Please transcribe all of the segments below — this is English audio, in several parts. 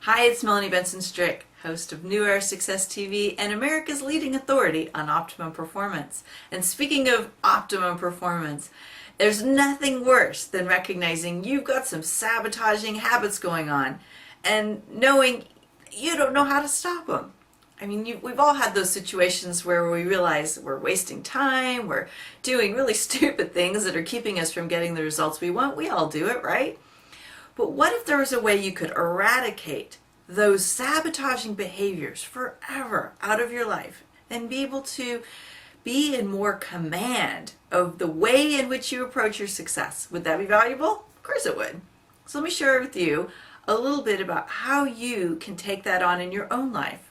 Hi, it's Melanie Benson-Strick, host of New Era Success TV and America's leading authority on optimum performance. And speaking of optimum performance, there's nothing worse than recognizing you've got some sabotaging habits going on and knowing you don't know how to stop them. I mean, we've all had those situations where we realize we're wasting time, we're doing really stupid things that are keeping us from getting the results we want. We all do it, right? But what if there was a way you could eradicate those sabotaging behaviors forever out of your life and be able to be in more command of the way in which you approach your success? Would that be valuable? Of course it would. So let me share with you a little bit about how you can take that on in your own life.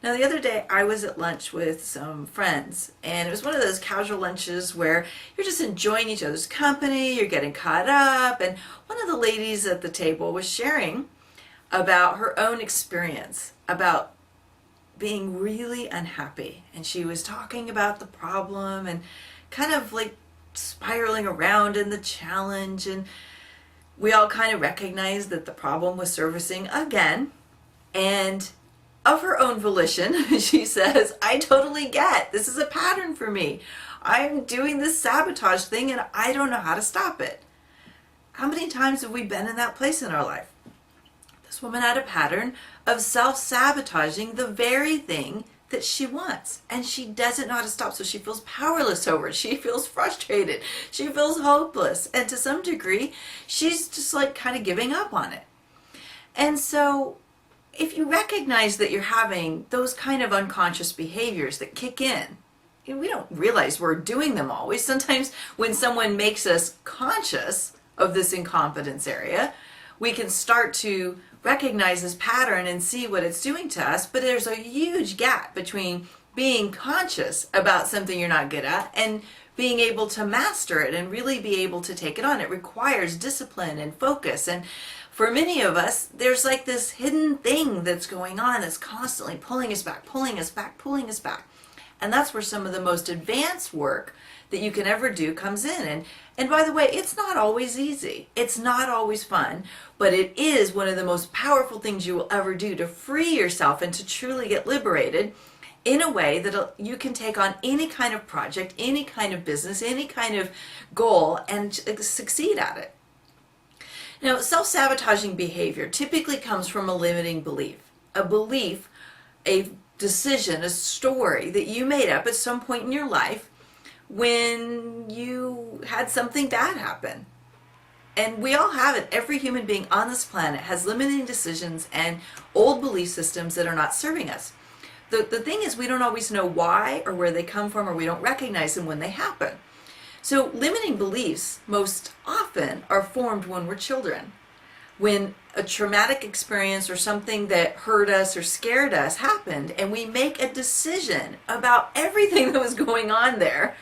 Now, the other day I was at lunch with some friends, and it was one of those casual lunches where you're just enjoying each other's company, you're getting caught up, and one of the ladies at the table was sharing about her own experience about being really unhappy. And she was talking about the problem and kind of like spiraling around in the challenge, and we all kind of recognized that the problem was surfacing again. And of her own volition, she says, I totally get, this is a pattern for me. I'm doing this sabotage thing and I don't know how to stop it. How many times have we been in that place in our life? This woman had a pattern of self-sabotaging the very thing that she wants, and she doesn't know how to stop, so she feels powerless over it. She feels frustrated. She feels hopeless, and to some degree, she's just like kind of giving up on it. And so if you recognize that you're having those kind of unconscious behaviors that kick in, we don't realize we're doing them always. Sometimes when someone makes us conscious of this incompetence area, we can start to recognize this pattern and see what it's doing to us. But there's a huge gap between being conscious about something you're not good at and being able to master it and really be able to take it on. It requires discipline and focus. And for many of us, there's like this hidden thing that's going on that's constantly pulling us back, pulling us back, pulling us back. And that's where some of the most advanced work that you can ever do comes in. And by the way, it's not always easy. It's not always fun, but it is one of the most powerful things you will ever do to free yourself and to truly get liberated in a way that you can take on any kind of project, any kind of business, any kind of goal and succeed at it. Now, self-sabotaging behavior typically comes from a limiting belief, a decision, a story that you made up at some point in your life when you had something bad happen. And we all have it. Every human being on this planet has limiting decisions and old belief systems that are not serving us. The thing is, we don't always know why or where they come from, or we don't recognize them when they happen. So limiting beliefs most often are formed when we're children. When a traumatic experience or something that hurt us or scared us happened, and we make a decision about everything that was going on there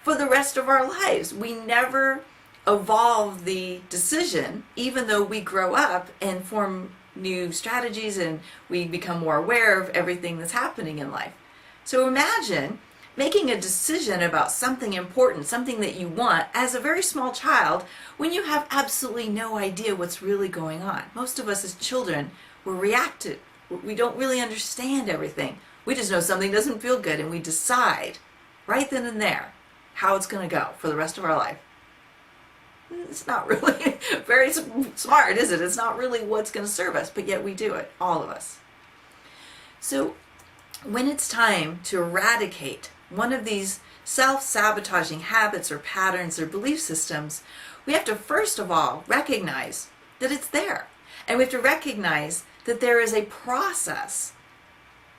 for the rest of our lives. We never evolve the decision, even though we grow up and form new strategies and we become more aware of everything that's happening in life. So imagine making a decision about something important, something that you want, as a very small child when you have absolutely no idea what's really going on. Most of us as children, we're reactive. We don't really understand everything. We just know something doesn't feel good and we decide right then and there how it's going to go for the rest of our life. It's not really very smart, is it? It's not really what's going to serve us, but yet we do it, all of us. So when it's time to eradicate one of these self-sabotaging habits or patterns or belief systems, we have to first of all recognize that it's there. And we have to recognize that there is a process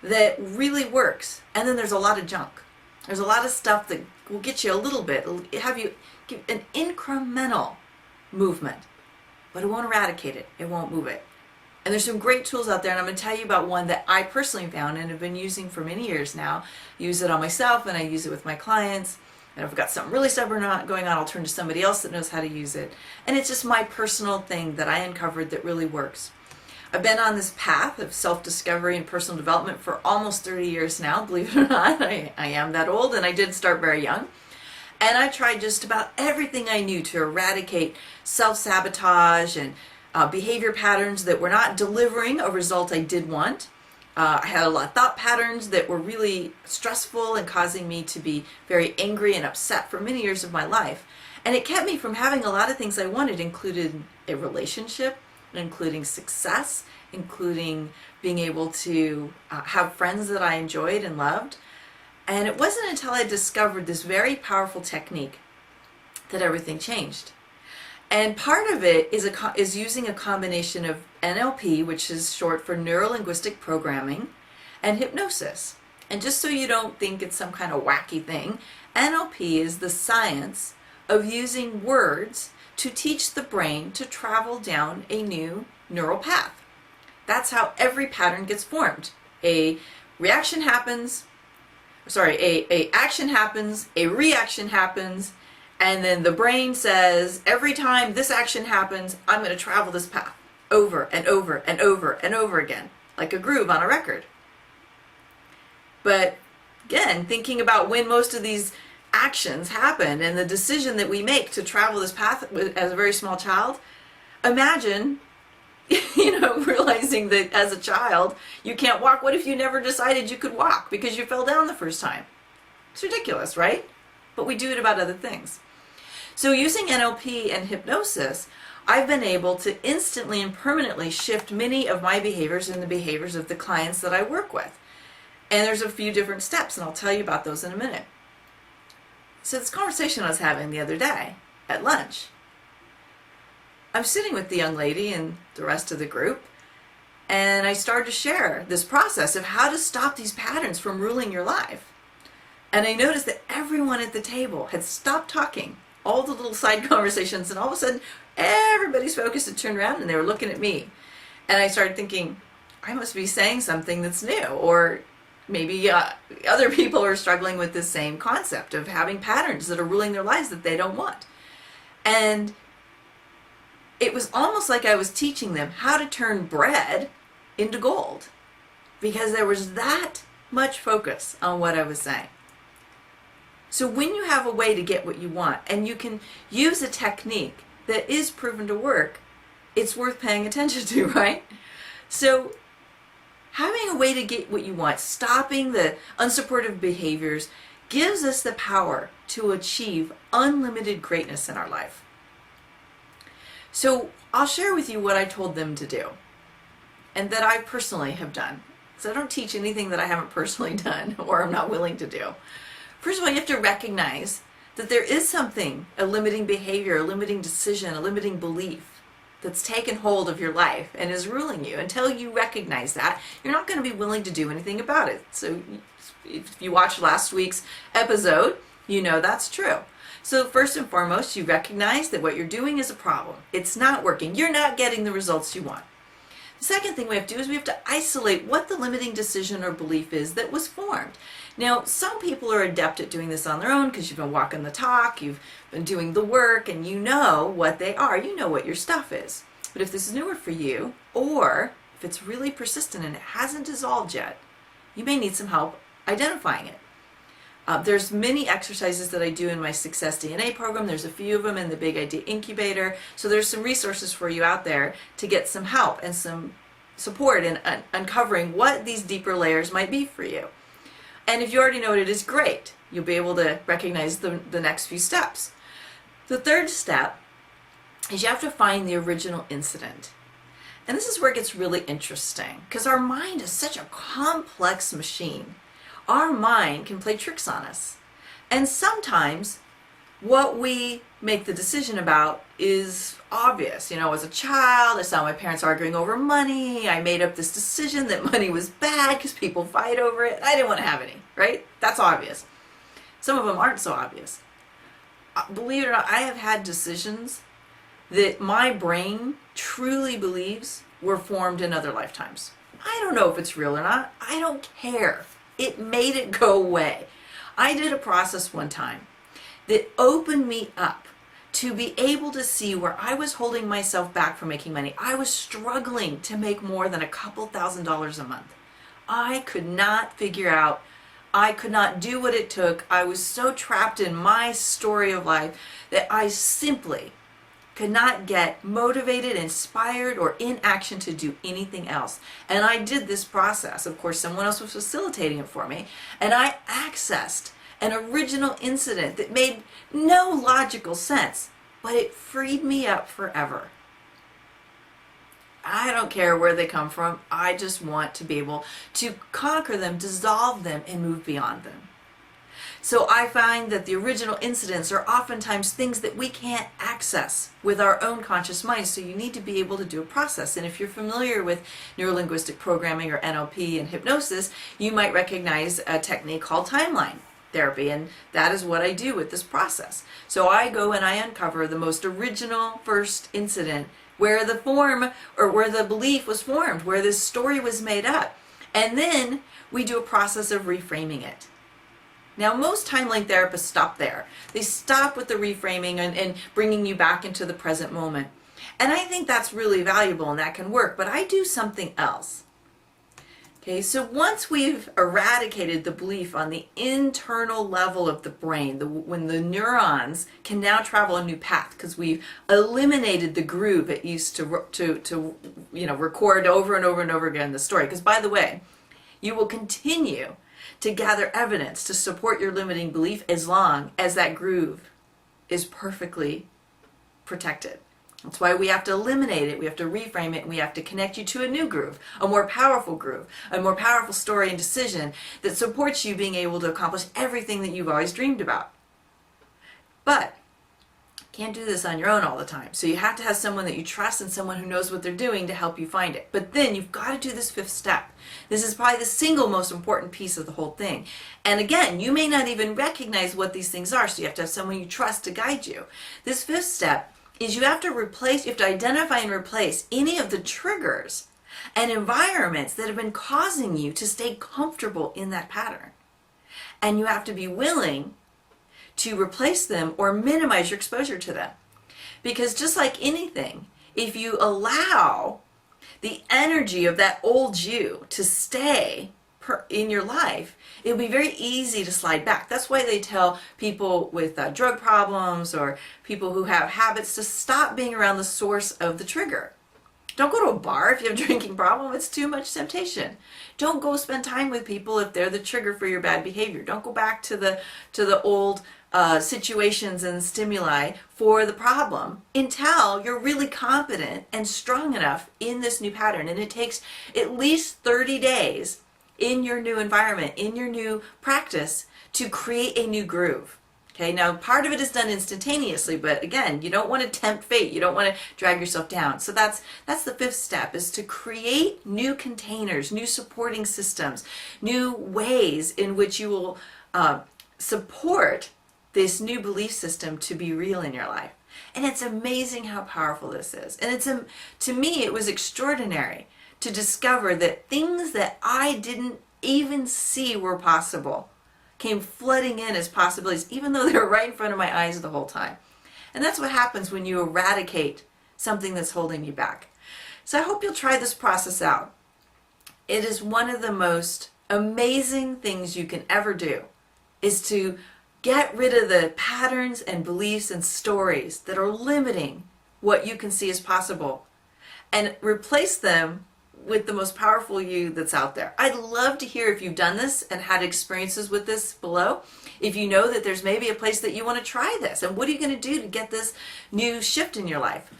that really works. And then there's a lot of junk. There's a lot of stuff that will get you a little bit, have you give an incremental movement, but it won't eradicate it. It won't move it. And there's some great tools out there, and I'm going to tell you about one that I personally found and have been using for many years now. Use it on myself, and I use it with my clients. And if I've got something really stubborn going on, I'll turn to somebody else that knows how to use it. And it's just my personal thing that I uncovered that really works. I've been on this path of self-discovery and personal development for almost 30 years now, believe it or not. I am that old, and I did start very young. And I tried just about everything I knew to eradicate self-sabotage and behavior patterns that were not delivering a result I did want. I had a lot of thought patterns that were really stressful and causing me to be very angry and upset for many years of my life. And it kept me from having a lot of things I wanted, including a relationship, including success, including being able to have friends that I enjoyed and loved. And it wasn't until I discovered this very powerful technique that everything changed. And part of it is using a combination of NLP, which is short for Neuro-Linguistic Programming, and hypnosis. And just so you don't think it's some kind of wacky thing, NLP is the science of using words to teach the brain to travel down a new neural path. That's how every pattern gets formed. A action happens, a reaction happens, and then the brain says, every time this action happens, I'm going to travel this path over and over and over and over again, like a groove on a record. But again, thinking about when most of these actions happen and the decision that we make to travel this path as a very small child, imagine, realizing that as a child, you can't walk. What if you never decided you could walk because you fell down the first time? It's ridiculous, right? But we do it about other things. So using NLP and hypnosis, I've been able to instantly and permanently shift many of my behaviors and the behaviors of the clients that I work with. And there's a few different steps, and I'll tell you about those in a minute. So this conversation I was having the other day at lunch, I'm sitting with the young lady and the rest of the group, and I started to share this process of how to stop these patterns from ruling your life. And I noticed that everyone at the table had stopped talking, all the little side conversations, and all of a sudden everybody's focus had turned around and they were looking at me. And I started thinking, I must be saying something that's new, or maybe other people are struggling with this same concept of having patterns that are ruling their lives that they don't want. And it was almost like I was teaching them how to turn bread into gold, because there was that much focus on what I was saying. So when you have a way to get what you want, and you can use a technique that is proven to work, it's worth paying attention to, right? So having a way to get what you want, stopping the unsupportive behaviors, gives us the power to achieve unlimited greatness in our life. So I'll share with you what I told them to do, and that I personally have done. So I don't teach anything that I haven't personally done or I'm not willing to do. First of all, you have to recognize that there is something, a limiting behavior, a limiting decision, a limiting belief that's taken hold of your life and is ruling you. Until you recognize that, you're not going to be willing to do anything about it. So if you watched last week's episode, you know that's true. So first and foremost, you recognize that what you're doing is a problem. It's not working. You're not getting the results you want. The second thing we have to do is we have to isolate what the limiting decision or belief is that was formed. Now, some people are adept at doing this on their own because you've been walking the talk, you've been doing the work, and you know what they are. You know what your stuff is. But if this is newer for you, or if it's really persistent and it hasn't dissolved yet, you may need some help identifying it. There's many exercises that I do in my Success DNA program. There's a few of them in the Big Idea Incubator. So there's some resources for you out there to get some help and some support in uncovering what these deeper layers might be for you. And if you already know what it is, great. You'll be able to recognize the next few steps. The third step is you have to find the original incident. And this is where it gets really interesting, because our mind is such a complex machine. Our mind can play tricks on us. And sometimes what we make the decision about is obvious. As a child, I saw my parents arguing over money. I made up this decision that money was bad because people fight over it. I didn't want to have any, right? That's obvious. Some of them aren't so obvious. Believe it or not, I have had decisions that my brain truly believes were formed in other lifetimes. I don't know if it's real or not. I don't care. It made it go away. I did a process one time that opened me up to be able to see where I was holding myself back from making money. I was struggling to make more than a couple $1,000s a month. I could not figure out, I could not do what it took. I was so trapped in my story of life that I simply could not get motivated, inspired, or in action to do anything else. And I did this process. Of course, someone else was facilitating it for me. And I accessed an original incident that made no logical sense, but it freed me up forever. I don't care where they come from. I just want to be able to conquer them, dissolve them, and move beyond them. So I find that the original incidents are oftentimes things that we can't access with our own conscious mind. So you need to be able to do a process. And if you're familiar with neurolinguistic programming or NLP and hypnosis, you might recognize a technique called timeline therapy. And that is what I do with this process. So I go and I uncover the most original first incident where the form or where the belief was formed, where this story was made up. And then we do a process of reframing it. Now, most timeline therapists stop there. They stop with the reframing and bringing you back into the present moment. And I think that's really valuable and that can work, but I do something else. Okay, so once we've eradicated the belief on the internal level of the brain, when the neurons can now travel a new path because we've eliminated the groove it used to record over and over and over again the story. Because by the way, you will continue to gather evidence to support your limiting belief as long as that groove is perfectly protected. That's why we have to eliminate it, we have to reframe it, and we have to connect you to a new groove, a more powerful story and decision that supports you being able to accomplish everything that you've always dreamed about. But can't do this on your own all the time. So you have to have someone that you trust and someone who knows what they're doing to help you find it. But then you've got to do this fifth step. This is probably the single most important piece of the whole thing. And again, you may not even recognize what these things are, so you have to have someone you trust to guide you. This fifth step is you have to identify and replace any of the triggers and environments that have been causing you to stay comfortable in that pattern. And you have to be willing to replace them or minimize your exposure to them. Because just like anything, if you allow the energy of that old you to stay in your life, it'll be very easy to slide back. That's why they tell people with drug problems or people who have habits to stop being around the source of the trigger. Don't go to a bar if you have a drinking problem. It's too much temptation. Don't go spend time with people if they're the trigger for your bad behavior. Don't go back to the old situations and stimuli for the problem until you're really confident and strong enough in this new pattern. And it takes at least 30 days in your new environment, in your new practice, to create a new groove. Okay, now part of it is done instantaneously, but again, you don't want to tempt fate. You don't want to drag yourself down. So that's the fifth step, is to create new containers, new supporting systems, new ways in which you will support this new belief system to be real in your life. And it's amazing how powerful this is. And to me, it was extraordinary to discover that things that I didn't even see were possible came flooding in as possibilities, even though they were right in front of my eyes the whole time. And that's what happens when you eradicate something that's holding you back. So I hope you'll try this process out. It is one of the most amazing things you can ever do, is to get rid of the patterns and beliefs and stories that are limiting what you can see as possible and replace them with the most powerful you that's out there. I'd love to hear if you've done this and had experiences with this below. If you know that there's maybe a place that you want to try this, and what are you going to do to get this new shift in your life?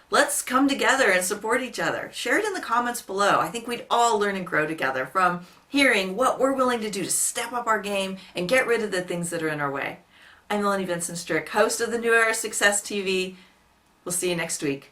Let's come together and support each other. Share it in the comments below. I think we'd all learn and grow together from hearing what we're willing to do to step up our game and get rid of the things that are in our way. I'm Melanie Vincent Strick, host of the New Era Success TV. We'll see you next week.